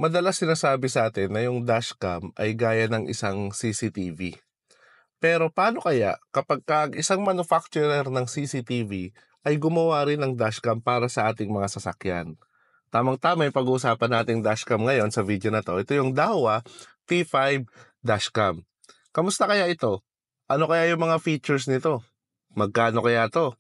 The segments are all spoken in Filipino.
Madalas sinasabi sa atin na yung dashcam ay gaya ng isang CCTV. Pero paano kaya kapag ang isang manufacturer ng CCTV ay gumawa rin ng dashcam para sa ating mga sasakyan? Tamang-tama yung pag-uusapan nating dashcam ngayon sa video na to. Ito yung Dahua T5 dashcam. Kamusta kaya ito? Ano kaya yung mga features nito? Magkano kaya to?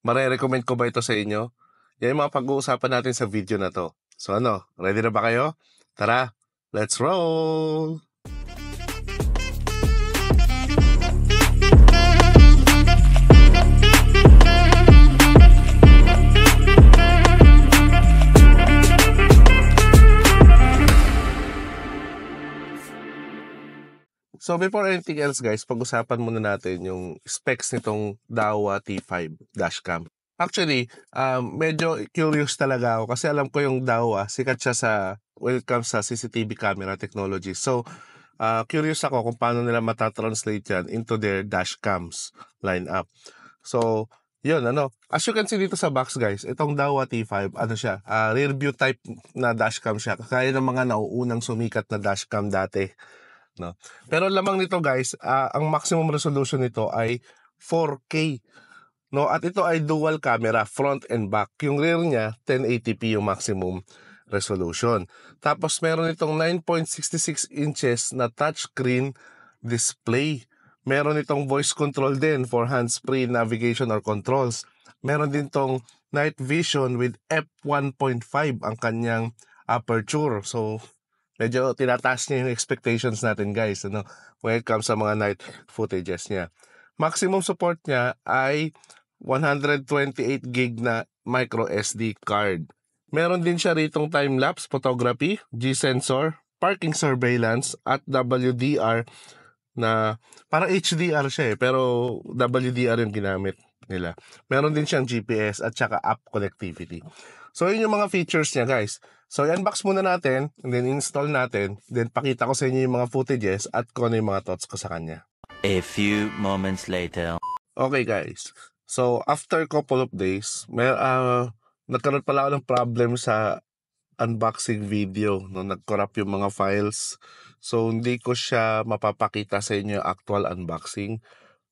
Mare-recommend ko ba ito sa inyo? Yan yung mga pag-uusapan natin sa video na to. So ano, ready na ba kayo? Tara, let's roll! So before anything else guys, pag-usapan muna natin yung specs nitong Dahua T5 dashcam. Actually, medyo curious talaga ako kasi alam ko yung Dahua, sikat siya when it comes sa CCTV camera technology. So, curious ako kung paano nila matatranslate yan into their dashcams lineup. So, yun, as you can see dito sa box guys, itong Dahua T5, siya, rear view type na dashcam siya. Kaya ng mga nauunang sumikat na dashcam dati. No? Pero lamang nito guys, ang maximum resolution nito ay 4K. No, at ito ay dual camera, front and back. Yung rear niya, 1080p yung maximum resolution. Tapos meron itong 9.66 inches na touchscreen display. Meron itong voice control din for hands-free navigation or controls. Meron din itong night vision with f1.5 ang kanyang aperture. So, medyo tinataas niya yung expectations natin guys, when it comes sa mga night footages niya. Maximum support niya ay 128 gig na micro SD card. Meron din siya ritong time-lapse photography, G-sensor, parking surveillance, at WDR na parang HDR siya pero WDR yung ginamit nila. Meron din siyang GPS at saka app connectivity. So yun yung mga features niya guys. So i-unbox muna natin, and then install natin, then pakita ko sa inyo yung mga footages at kung ano yung mga thoughts ko sa kanya. A few moments later. Okay guys, so after couple of days, nagkaroon pala ako ng problem sa unboxing video, nag-corrupt yung mga files. So hindi ko siya mapapakita sa inyo yung actual unboxing.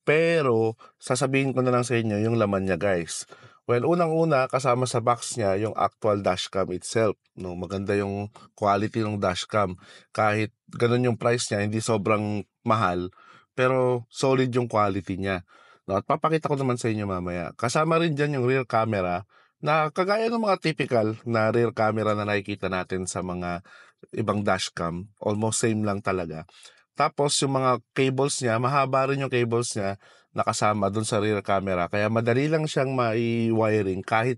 Pero sasabihin ko na lang sa inyo yung laman niya guys. Well, unang-una kasama sa box niya yung actual dashcam itself. Maganda yung quality ng dashcam. Kahit ganun yung price niya, hindi sobrang mahal, pero solid yung quality niya. At papakita ko naman sa inyo mamaya. Kasama rin dyan yung rear camera na kagaya ng mga typical na rear camera na nakikita natin sa mga ibang dashcam. Almost same lang talaga. Tapos yung mga cables niya, mahaba rin yung cables niya nakasama dun sa rear camera. Kaya madali lang siyang mai-wiring kahit,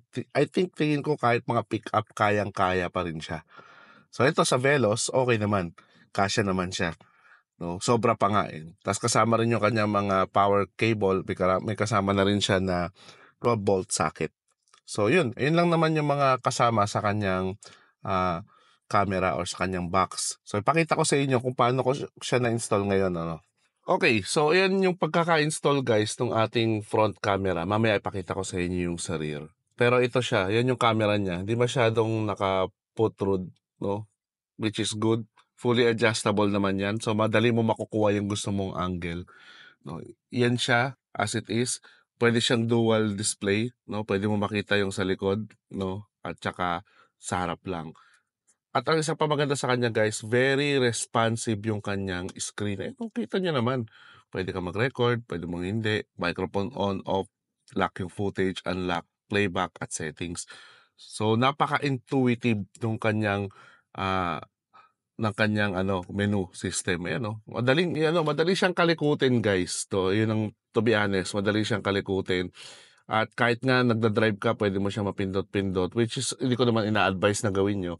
tingin ko kahit mga pick-up kayang-kaya pa rin siya. So ito sa Veloz, okay naman. Kasya naman siya. Sobra pa nga eh. Tapos kasama rin yung kanyang mga power cable. May kasama na rin siya na 12-volt socket. So yun lang naman yung mga kasama sa kanyang camera or sa kanyang box. So ipakita ko sa inyo kung paano ko siya na-install ngayon. Okay, so ayan yung pagkaka-install guys ng ating front camera. Mamaya ipakita ko sa inyo yung sa rear. Pero ito siya, yan yung camera niya. Hindi masyadong naka-protrude, which is good. Fully adjustable naman yan. So madali mo makukuha yung gusto mong angle. Yan siya as it is. Pwede siyang dual display, Pwede mo makita yung sa likod, At saka sa harap lang. At ang isa pa maganda sa kanya guys, very responsive yung kanyang screen. Kung kita niya naman, pwede ka mag-record, pwede mong hindi, microphone on, off, lock yung footage, unlock, playback at settings. So napaka-intuitive ng kanyang menu system. Madali siyang kalikutin guys. To be honest, madali siyang kalikutin. At kahit nga nagda-drive ka, pwede mo siyang mapindot-pindot, which is hindi ko naman ina-advise na gawin nyo.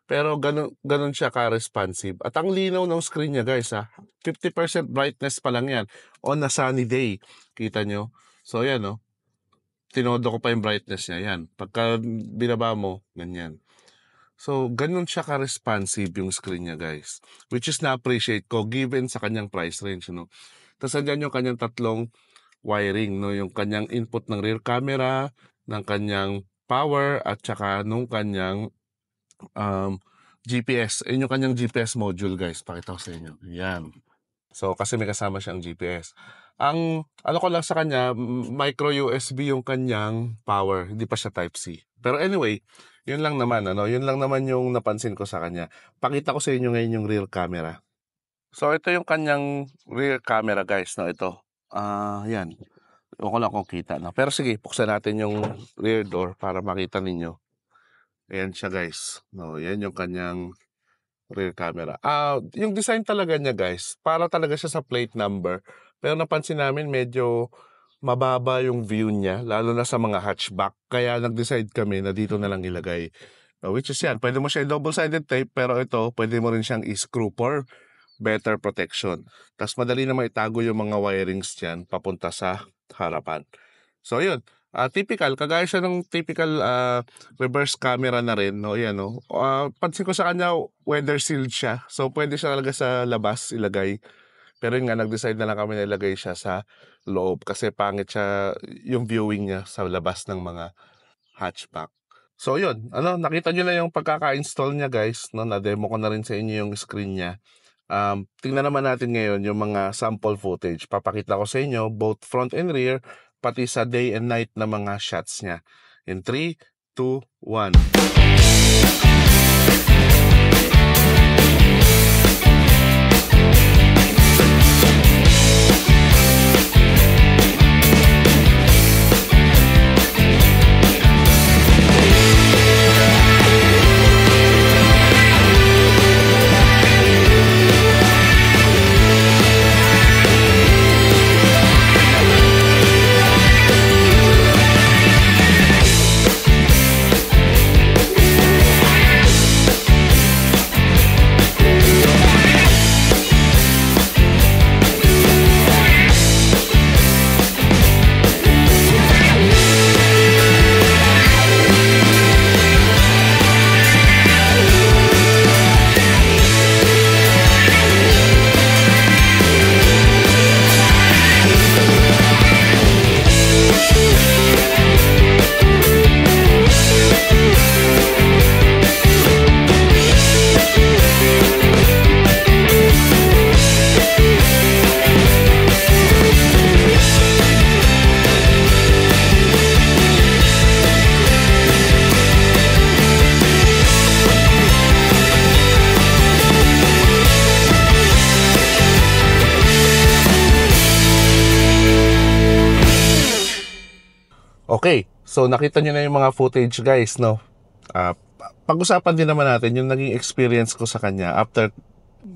Pero ganun siya ka-responsive. At ang linaw ng screen niya guys 50% brightness pa lang yan on a sunny day. Kita nyo? So yan tinodo ko pa yung brightness niya. Yan. Pagka binaba mo, ganyan. So ganun siya ka-responsive yung screen niya guys. Which is na-appreciate ko given sa kanyang price range. Tapos andyan yung kanyang tatlong wiring. Yung kanyang input ng rear camera, ng kanyang power, at saka nung kanyang GPS. Ayun yung kanyang GPS module, guys. Pakita ko sa inyo. Yan. So, kasi may kasama siyang GPS. Ang ano ko lang sa kanya, micro USB yung kanyang power. Hindi pa siya Type-C. Pero anyway, yun lang naman. Yun lang naman yung napansin ko sa kanya. Pakita ko sa inyo ngayon yung rear camera. So, ito yung kanyang rear camera, guys. No, ito. Yan. Ewan ko lang kung kita. No? Pero sige, buksan natin yung rear door para makita ninyo. Ayan siya, guys. No, yan yung kanyang rear camera. Yung design talaga niya, guys, para talaga siya sa plate number. Pero napansin namin medyo mababa yung view niya, lalo na sa mga hatchback. Kaya nag-decide kami na dito na lang ilagay. Which is yan, pwede mo siya double-sided tape, pero ito, pwede mo rin siyang i-screw for better protection. Tapos madali naman itago yung mga wirings dyan papunta sa harapan. So yun, typical, kagaya siya ng typical reverse camera na rin, no? Yan, no? Pansin ko sa kanya, weather sealed siya. So pwede siya talaga sa labas ilagay. Pero yun nga, nag-decide na lang kami na ilagay siya sa loob kasi pangit siya yung viewing niya sa labas ng mga hatchback. So yun, nakita nyo na yung pagkaka-install niya, guys, no? Na-demo ko na rin sa inyo yung screen niya. Tingnan naman natin ngayon yung mga sample footage. Papakita ko sa inyo both front and rear, pati sa day and night na mga shots niya. In 3, 2, 1. Okay, so nakita nyo na yung mga footage, guys, no? Pag-usapan din naman natin yung naging experience ko sa kanya after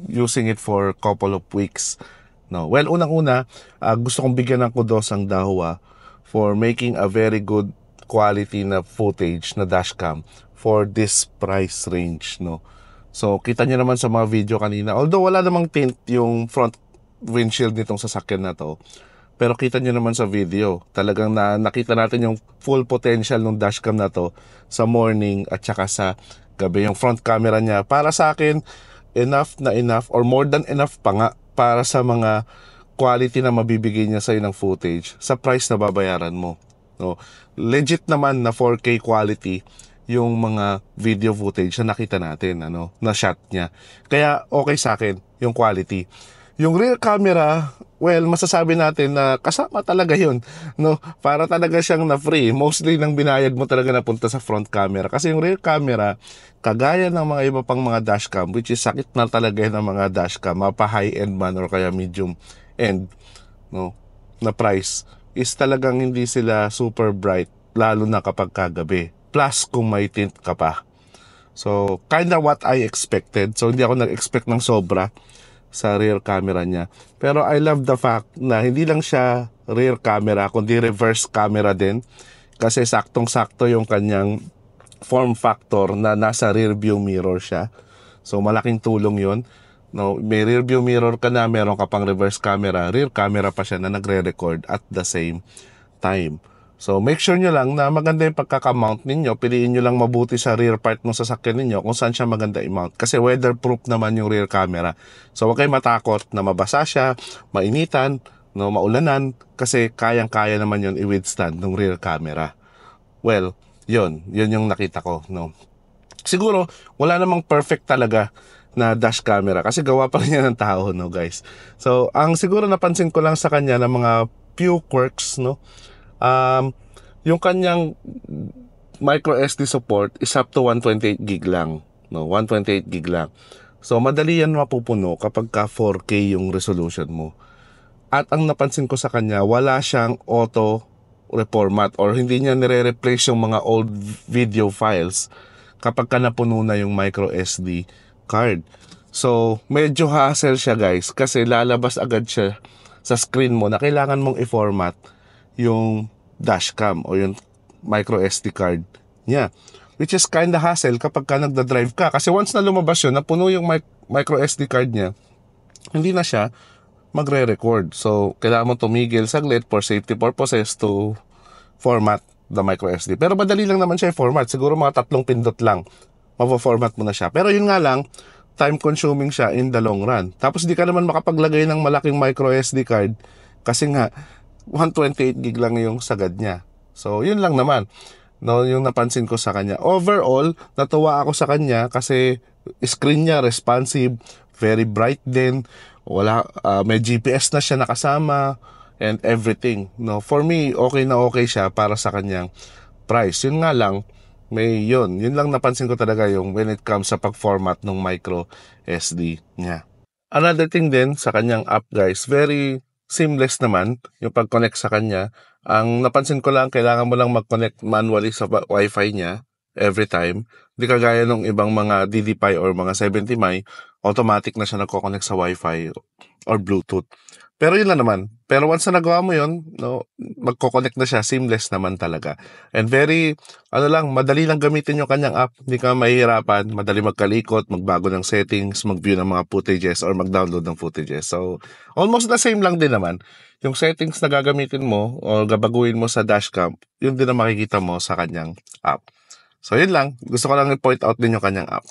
using it for couple of weeks. No? Well, unang-una, gusto kong bigyan ng kudos ang Dahua for making a very good quality na footage na dashcam for this price range, no? So, kita nyo naman sa mga video kanina, although wala namang tint yung front windshield nitong sasakyan na to, pero kita nyo naman sa video, talagang nakita natin yung full potential ng dashcam na to sa morning at saka sa gabi. Yung front camera niya, para sa akin, enough or more than enough pa nga para sa mga quality na mabibigay niya sa'yo ng footage sa price na babayaran mo. No? Legit naman na 4K quality yung mga video footage na nakita natin, na shot niya. Kaya okay sa akin yung quality. Yung rear camera, well, masasabi natin na kasama talaga yun, no? Para talaga siyang na-free. Mostly nang binayad mo talaga napunta sa front camera. Kasi yung rear camera, kagaya ng mga iba pang mga dashcam, which is sakit na talaga ng mga dashcam, mapa high-end man or kaya medium-end, no? Na price, is talagang hindi sila super bright, lalo na kapag kagabi. Plus, kung may tint ka pa. So, kinda what I expected. So, hindi ako nag-expect ng sobra sa rear camera niya. Pero I love the fact na hindi lang siya rear camera, kundi reverse camera din. Kasi saktong-sakto yung kanyang form factor na nasa rear view mirror siya. So malaking tulong yun. No, may rear view mirror ka na, meron ka pang reverse camera, rear camera pa siya na nagre-record at the same time. So make sure nyo lang na maganda yung pagkakamount ninyo. Piliin nyo lang mabuti sa rear part ng sasakyan ninyo kung saan siya maganda i-mount. Kasi weatherproof naman yung rear camera. So huwag kayo matakot na mabasa siya, mainitan, no, maulanan. Kasi kayang-kaya naman yun i-withstand ng rear camera. Well, yun yung nakita ko. No? Siguro, wala namang perfect talaga na dash camera kasi gawa pa rin yan ng tao, no guys. So, ang siguro napansin ko lang sa kanya ng mga few quirks, no, yung kanyang micro SD support is up to 128 gig lang, no, 128 gig lang. So, madali yan mapupuno kapag ka 4K yung resolution mo. At ang napansin ko sa kanya, wala siyang auto reformat or hindi niya nire-replace yung mga old video files kapag ka napuno na yung micro SD card. So, medyo hassle siya guys kasi lalabas agad siya sa screen mo na kailangan mong i-format yung dashcam o yung micro SD card niya. Which is kinda hassle kapag ka nagda-drive ka. Kasi once na lumabas yun, napuno yung micro SD card niya, hindi na siya magre-record. So, kailangan mo tumigil saglit for safety purposes to format the micro SD. Pero madali lang naman siya i-format. Siguro mga 3 pindot lang, mapo-format mo na siya. Pero yun nga lang, time consuming siya in the long run. Tapos di ka naman makapaglagay ng malaking micro SD card kasi nga 128 gig lang yung sagad niya. So, yun lang naman, no, yung napansin ko sa kanya. Overall, natuwa ako sa kanya kasi screen niya responsive, very bright din. Wala, may GPS na siya nakasama and everything. No, for me, okay na okay siya para sa kanyang price. Yun nga lang, yun lang napansin ko talaga yung when it comes sa pag-format ng micro SD niya. Another thing din sa kanyang app guys, very seamless naman yung pag-connect sa kanya. Ang napansin ko lang, kailangan mo lang mag-connect manually sa Wi-Fi niya every time. Hindi kagaya ng ibang mga DDPi or mga 70mi, automatic na siya nagko-connect sa Wi-Fi or Bluetooth. Pero yun lang naman. Pero once na nagawa mo yun, no, magko-connect na siya, seamless naman talaga. And very, madali lang gamitin yung kanyang app. Hindi ka mahihirapan, madali magkalikot, magbago ng settings, mag-view ng mga footages or mag-download ng footages. So, almost the same lang din naman. Yung settings na gagamitin mo o gabaguhin mo sa dashcam, yun din ang makikita mo sa kanyang app. So, yun lang. Gusto ko lang i-point out din yung kanyang app.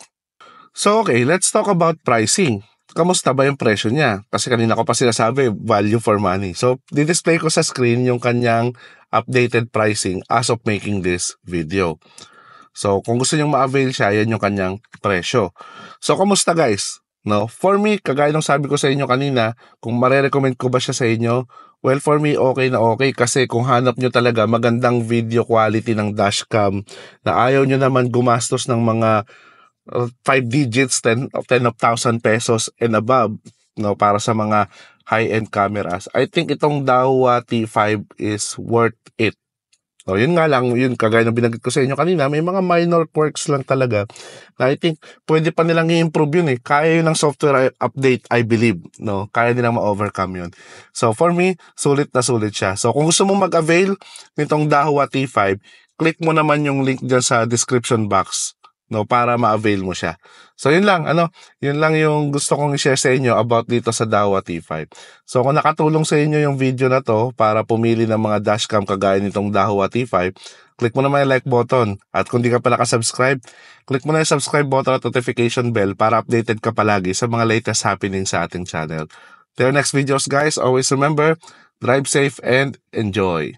So, okay, let's talk about pricing. Kamusta ba yung presyo niya? Kasi kanina ko pa sinasabi, value for money. So, di-display ko sa screen yung kanyang updated pricing as of making this video. So, kung gusto nyong ma-avail siya, yan yung kanyang presyo. So, kamusta guys? No? For me, kagaya ng sabi ko sa inyo kanina, kung marerecommend ko ba siya sa inyo, well, for me, okay na okay. Kasi kung hanap nyo talaga magandang video quality ng dashcam na ayaw nyo naman gumastos ng mga 5 digits, 10 of 10,000 pesos and above, no, para sa mga high-end cameras, I think itong Dahua T5 is worth it. So, yun nga lang, yun kagaya ng binanggit ko sa inyo kanina, may mga minor quirks lang talaga na I think pwede pa nilang i-improve yun eh. Kaya yun ng software update, I believe, no? Kaya nilang ma-overcome yun. So, for me, sulit na sulit siya. So, kung gusto mong mag-avail nitong Dahua T5, click mo naman yung link dyan sa description box, no, para ma-avail mo siya. So, yun lang, yun lang yung gusto kong i-share sa inyo about dito sa Dahua T5. So, kung nakatulong sa inyo yung video na to para pumili ng mga dashcam kagaya nitong Dahua T5, click mo naman yung like button. At kung di ka pa nakasubscribe, click mo na yung subscribe button at notification bell para updated ka palagi sa mga latest happening sa ating channel. Till next videos guys, always remember, drive safe and enjoy.